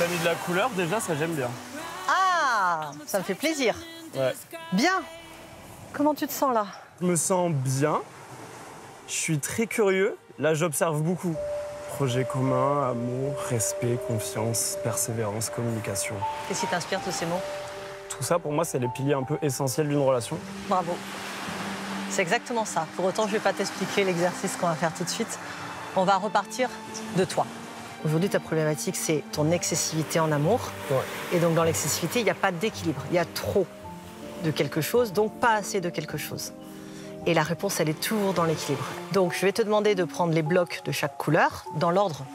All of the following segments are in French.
T'as mis de la couleur déjà, ça j'aime bien. Ah, ça me fait plaisir. Ouais. Bien. Comment tu te sens là? Je me sens bien. Je suis très curieux. Là, j'observe beaucoup. Projet commun, amour, respect, confiance, persévérance, communication. Qu'est-ce qui t'inspire tous ces mots? Tout ça, pour moi, c'est les piliers un peu essentiels d'une relation. Bravo. C'est exactement ça. Pour autant, je ne vais pas t'expliquer l'exercice qu'on va faire tout de suite. On va repartir de toi. Aujourd'hui, ta problématique, c'est ton excessivité en amour. Ouais. Et donc, dans l'excessivité, il n'y a pas d'équilibre. Il y a trop de quelque chose, donc pas assez de quelque chose. Et la réponse, elle est toujours dans l'équilibre. Donc, je vais te demander de prendre les blocs de chaque couleur dans l'ordre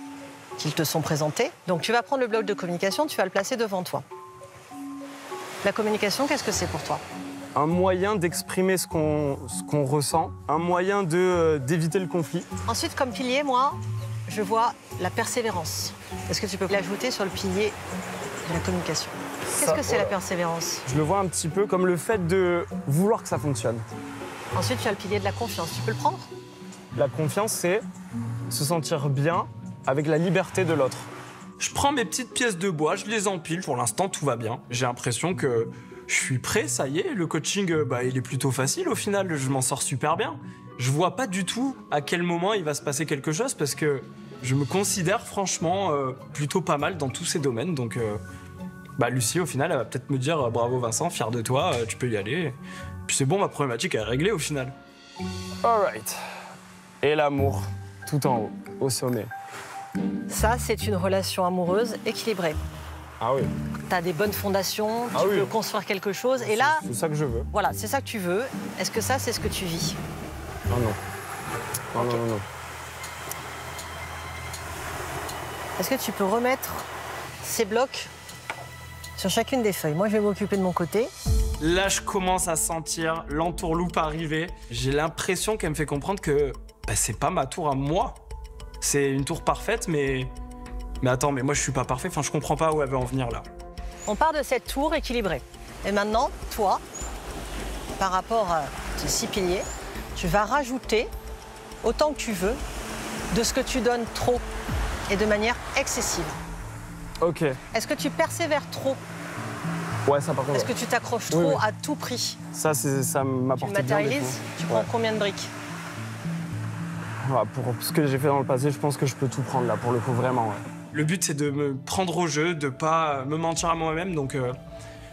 qu'ils te sont présentés. Donc, tu vas prendre le bloc de communication, tu vas le placer devant toi. La communication, qu'est-ce que c'est pour toi? Un moyen d'exprimer ce qu'on ressent, un moyen d'éviter le conflit. Ensuite, comme pilier, moi, je vois la persévérance. Est-ce que tu peux l'ajouter sur le pilier de la communication? Qu'est-ce que c'est la persévérance? Je le vois un petit peu comme le fait de vouloir que ça fonctionne. Ensuite, tu as le pilier de la confiance. Tu peux le prendre? La confiance, c'est se sentir bien avec la liberté de l'autre. Je prends mes petites pièces de bois, je les empile. Pour l'instant, tout va bien. J'ai l'impression que je suis prêt, ça y est. Le coaching, il est plutôt facile au final. Je m'en sors super bien. Je vois pas du tout à quel moment il va se passer quelque chose parce que je me considère franchement plutôt pas mal dans tous ces domaines. Donc, Lucie, au final, elle va peut-être me dire bravo Vincent, fier de toi, tu peux y aller. Puis c'est bon, ma problématique est réglée au final. Alright. Et l'amour, tout en haut, au sommet. Ça, c'est une relation amoureuse équilibrée. Ah oui. Tu as des bonnes fondations, tu peux construire quelque chose. Et là, c'est ça que je veux. Voilà, c'est ça que tu veux. Est-ce que ça, c'est ce que tu vis? Non, non. Non, Okay. non, non, non. Est-ce que tu peux remettre ces blocs sur chacune des feuilles? Moi, je vais m'occuper de mon côté. Là, je commence à sentir l'entourloupe arriver. J'ai l'impression qu'elle me fait comprendre que c'est pas ma tour à moi. C'est une tour parfaite, mais attends, mais moi, je suis pas parfait. Enfin, je comprends pas où elle veut en venir, là. On part de cette tour équilibrée. Et maintenant, toi, par rapport à ces 6 piliers, tu vas rajouter autant que tu veux de ce que tu donnes trop et de manière excessive. Ok. Est-ce que tu persévères trop? Ouais, ça par contre. Est-ce que tu t'accroches trop Oui. à tout prix? Ça Tu m'apporte bien. matérialises? Tu prends combien de briques? Voilà, pour ce que j'ai fait dans le passé, je pense que je peux tout prendre là, pour le coup, vraiment. Ouais. Le but, c'est de me prendre au jeu, de pas me mentir à moi-même. Donc,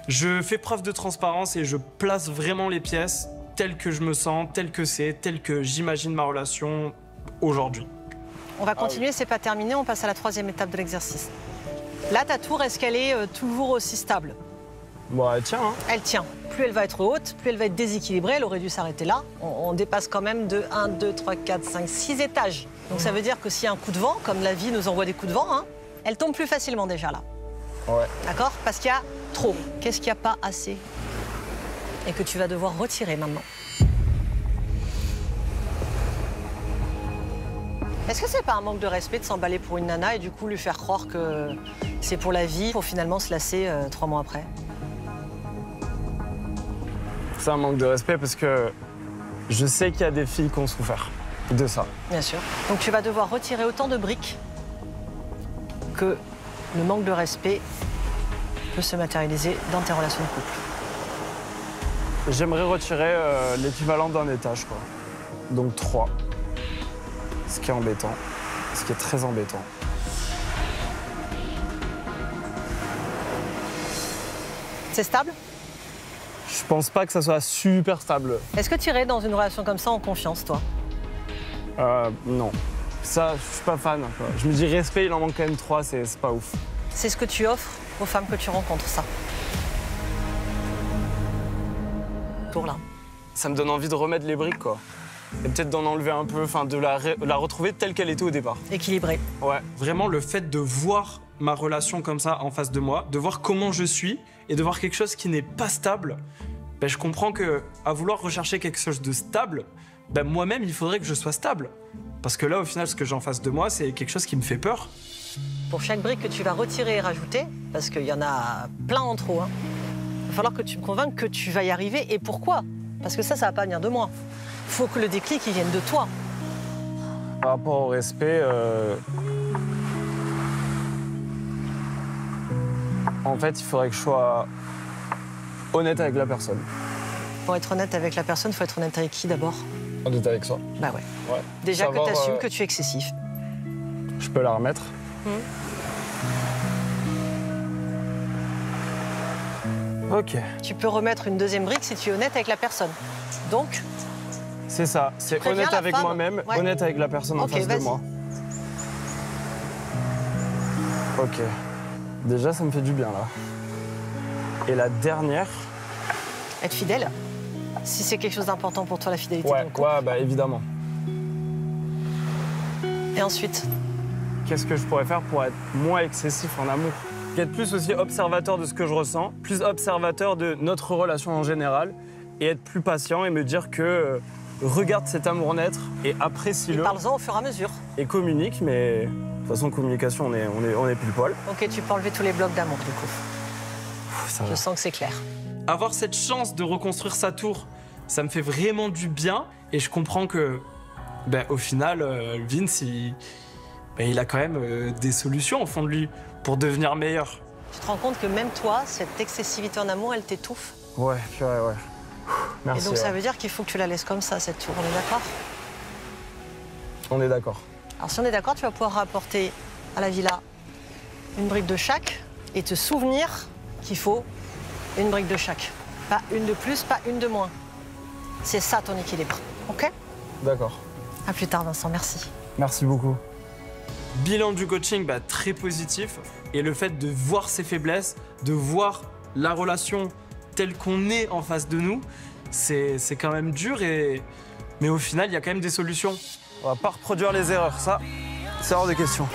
je fais preuve de transparence et je place vraiment les pièces telles que je me sens, telles que j'imagine ma relation aujourd'hui. On va continuer, c'est pas terminé, on passe à la 3e étape de l'exercice. Là, ta tour, est-ce qu'elle est toujours aussi stable? Bon, tiens, hein. Elle tient. Plus elle va être haute, plus elle va être déséquilibrée. Elle aurait dû s'arrêter là. On dépasse quand même de 1, 2, 3, 4, 5, 6 étages. Donc ça veut dire que s'il y a un coup de vent, comme la vie nous envoie des coups de vent, elle tombe plus facilement déjà là. Ouais. D'accord? Parce qu'il y a trop. Qu'est-ce qu'il n'y a pas assez? Et que tu vas devoir retirer maintenant. Est-ce que c'est pas un manque de respect de s'emballer pour une nana et du coup lui faire croire que c'est pour la vie pour finalement se lasser 3 mois après? C'est un manque de respect parce que je sais qu'il y a des filles qui ont souffert de ça. Bien sûr. Donc tu vas devoir retirer autant de briques que le manque de respect peut se matérialiser dans tes relations de couple. J'aimerais retirer l'équivalent d'un étage, quoi. Donc 3. Ce qui est embêtant. Ce qui est très embêtant. C'est stable? Je pense pas que ça soit super stable. Est-ce que tu irais dans une relation comme ça en confiance, toi? Non. Ça, je suis pas fan, quoi. Je me dis respect, il en manque quand même 3, c'est pas ouf. C'est ce que tu offres aux femmes que tu rencontres, ça? Pour là. Ça me donne envie de remettre les briques, quoi. Et peut-être d'en enlever un peu, enfin de la retrouver telle qu'elle était au départ. Équilibré. Ouais. Vraiment, le fait de voir ma relation comme ça en face de moi, de voir comment je suis et de voir quelque chose qui n'est pas stable, je comprends que à vouloir rechercher quelque chose de stable, moi-même, il faudrait que je sois stable. Parce que là, au final, ce que j'ai en face de moi, c'est quelque chose qui me fait peur. Pour chaque brique que tu vas retirer et rajouter, parce qu'il y en a plein en trop, il va falloir que tu me convainques que tu vas y arriver. Et pourquoi? Parce que ça va pas venir de moi. Il faut que le déclic, il vienne de toi. Par rapport au respect, En fait, il faudrait que je sois honnête avec la personne. Pour être honnête avec la personne, il faut être honnête avec qui d'abord? Honnête avec soi. Bah ouais. Ouais. Déjà Savoir, que tu assumes que tu es excessif. Je peux la remettre. Ok, Tu peux remettre une deuxième brique si tu es honnête avec la personne. Donc, c'est ça. C'est préviens honnête la avec femme. moi-même, Ouais. honnête avec la personne en Ok, face de vas-y. moi. Ok. Déjà, ça me fait du bien, là. Et la dernière... être fidèle. Si c'est quelque chose d'important pour toi, la fidélité dans le couple. Ouais, bah évidemment. Et ensuite, Qu'est-ce que je pourrais faire pour être moins excessif en amour? Être plus aussi observateur de ce que je ressens, plus observateur de notre relation en général, et être plus patient et me dire que regarde cet amour naître et apprécie-le. parle-en au fur et à mesure. Et communique, mais de toute façon, communication, on est plus poil. Ok, tu peux enlever tous les blocs d'amour du coup. Ça Je va. sens que c'est clair. Avoir cette chance de reconstruire sa tour, ça me fait vraiment du bien. Et je comprends que, au final, Vince, il a quand même des solutions au fond de lui pour devenir meilleur. Tu te rends compte que même toi, cette excessivité en amour, elle t'étouffe. Ouais, purée, ouais. Merci. Et donc ça ouais. veut dire qu'il faut que tu la laisses comme ça, cette tour. On est d'accord? On est d'accord. Alors si on est d'accord, tu vas pouvoir rapporter à la villa une brique de chaque et te souvenir qu'il faut une brique de chaque. Pas une de plus, pas une de moins. C'est ça ton équilibre, ok? D'accord. À plus tard Vincent, merci. Merci beaucoup. Bilan du coaching, très positif. Et le fait de voir ses faiblesses, de voir la relation telle qu'on est en face de nous, c'est quand même dur. Mais au final, il y a quand même des solutions. On va pas reproduire les erreurs, ça, c'est hors de question.